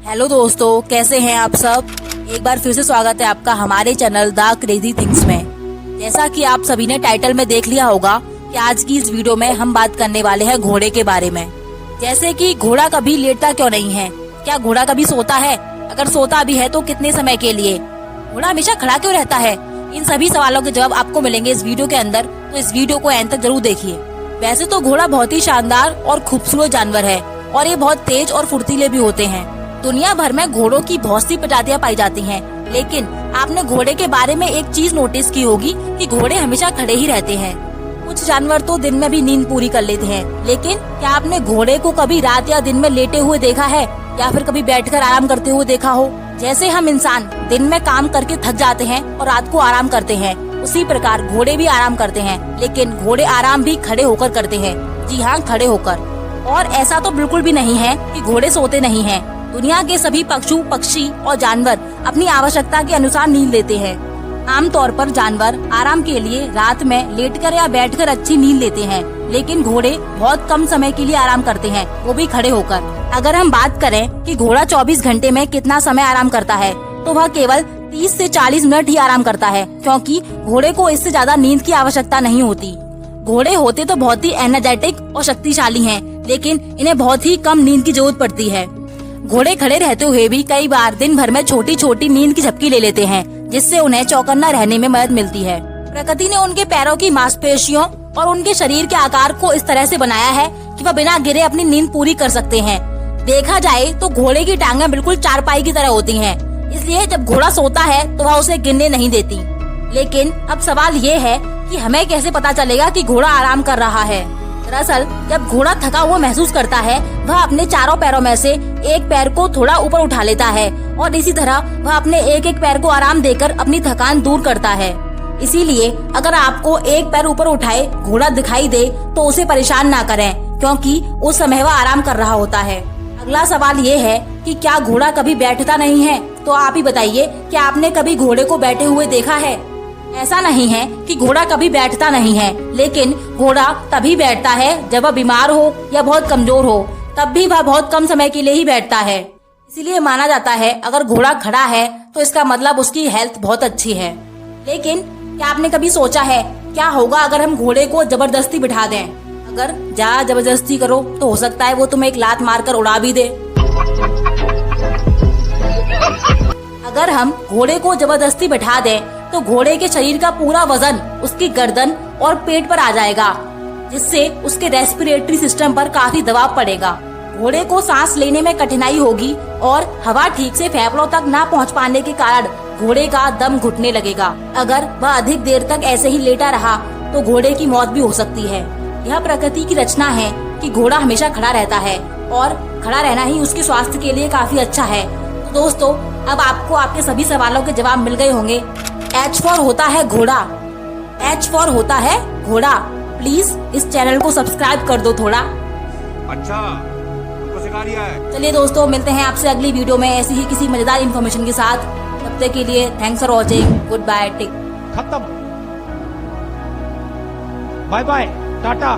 Hello दोस्तों, कैसे हैं आप सब। एक बार फिर से स्वागत है आपका हमारे चैनल द क्रेजी थिंग्स में। जैसा कि आप सभी ने टाइटल में देख लिया होगा कि आज की इस वीडियो में हम बात करने वाले हैं घोड़े के बारे में। जैसे कि घोड़ा कभी लेटता क्यों नहीं है, क्या घोड़ा कभी सोता है, अगर सोता भी है तो कितने समय के लिए, घोड़ा हमेशा खड़ा क्यों रहता है, इन सभी सवालों के जवाब आपको मिलेंगे इस वीडियो के अंदर, तो इस वीडियो को एंड तक जरूर देखिए। वैसे तो घोड़ा बहुत ही शानदार और खूबसूरत जानवर है और ये बहुत तेज और फुर्तीले भी होते हैं। दुनिया भर में घोड़ों की बहुत सी प्रजातियां पाई जाती हैं, लेकिन आपने घोड़े के बारे में एक चीज नोटिस की होगी कि घोड़े हमेशा खड़े ही रहते हैं। कुछ जानवर तो दिन में भी नींद पूरी कर लेते हैं, लेकिन क्या आपने घोड़े को कभी रात या दिन में लेटे हुए देखा है या फिर कभी बैठकर आराम करते हुए देखा हो। जैसे हम इंसान दिन में काम करके थक जाते हैं और रात को आराम करते हैं, उसी प्रकार घोड़े भी आराम करते हैं, लेकिन घोड़े आराम भी खड़े होकर करते हैं। जी हाँ, खड़े होकर। और ऐसा तो बिल्कुल भी नहीं है कि घोड़े सोते नहीं हैं। दुनिया के सभी पशु, पक्षी और जानवर अपनी आवश्यकता के अनुसार नींद लेते हैं। आमतौर पर जानवर आराम के लिए रात में लेटकर या बैठकर अच्छी नींद लेते हैं, लेकिन घोड़े बहुत कम समय के लिए आराम करते हैं, वो भी खड़े होकर। अगर हम बात करें कि घोड़ा 24 घंटे में कितना समय आराम करता है, तो वह केवल 30 से 40 मिनट ही आराम करता है, क्योंकि घोड़े को इससे ज्यादा नींद की आवश्यकता नहीं होती। घोड़े होते तो बहुत ही एनर्जेटिक और शक्तिशाली हैं, लेकिन इन्हें बहुत ही कम नींद की जरूरत पड़ती है। घोड़े खड़े रहते हुए भी कई बार दिन भर में छोटी छोटी नींद की झपकी ले लेते हैं, जिससे उन्हें चौकन्ना रहने में मदद मिलती है। प्रकृति ने उनके पैरों की मांसपेशियों और उनके शरीर के आकार को इस तरह से बनाया है कि वह बिना गिरे अपनी नींद पूरी कर सकते हैं। देखा जाए तो घोड़े की टांगें बिल्कुल चारपाई की तरह होती हैं, इसलिए जब घोड़ा सोता है तो वह उसे गिरने नहीं देती। लेकिन अब सवाल ये है कि हमें कैसे पता चलेगा कि घोड़ा आराम कर रहा है। दरअसल जब घोड़ा थका हुआ महसूस करता है, वह अपने चारों पैरों में से एक पैर को थोड़ा ऊपर उठा लेता है और इसी तरह वह अपने एक एक पैर को आराम देकर अपनी थकान दूर करता है। इसीलिए अगर आपको एक पैर ऊपर उठाए घोड़ा दिखाई दे तो उसे परेशान ना करें, क्योंकि उस समय वह आराम कर रहा होता है। अगला सवाल ये है कि क्या घोड़ा कभी बैठता नहीं है, तो आप ही बताइए, क्या आपने कभी घोड़े को बैठे हुए देखा है। ऐसा नहीं है कि घोड़ा कभी बैठता नहीं है, लेकिन घोड़ा तभी बैठता है जब वह बीमार हो या बहुत कमजोर हो, तब भी वह बहुत कम समय के लिए ही बैठता है। इसीलिए माना जाता है अगर घोड़ा खड़ा है तो इसका मतलब उसकी हेल्थ बहुत अच्छी है। लेकिन क्या आपने कभी सोचा है क्या होगा अगर हम घोड़े को जबरदस्ती बिठा दें। अगर ज्यादा जबरदस्ती करो तो हो सकता है वो तुम्हें एक लात मारकर उड़ा भी दे। अगर हम घोड़े को जबरदस्ती बिठा दें तो घोड़े के शरीर का पूरा वजन उसकी गर्दन और पेट पर आ जाएगा, जिससे उसके रेस्पिरेटरी सिस्टम पर काफी दबाव पड़ेगा। घोड़े को सांस लेने में कठिनाई होगी और हवा ठीक से फेफड़ों तक ना पहुंच पाने के कारण घोड़े का दम घुटने लगेगा। अगर वह अधिक देर तक ऐसे ही लेटा रहा तो घोड़े की मौत भी हो सकती है। यह प्रकृति की रचना है कि घोड़ा हमेशा खड़ा रहता है और खड़ा रहना ही उसके स्वास्थ्य के लिए काफी अच्छा है। तो दोस्तों, अब आपको आपके सभी सवालों के जवाब मिल गए होंगे। H फॉर होता है घोड़ा, H फॉर होता है घोड़ा। प्लीज इस चैनल को सब्सक्राइब कर दो थोड़ा। अच्छा, तुमको सिखा दिया है। चलिए दोस्तों, मिलते हैं आपसे अगली वीडियो में ऐसी ही किसी मजेदार इन्फॉर्मेशन के साथ। तब तक के लिए thanks for watching, good bye, take. खत्म, बाय बाय, टाटा।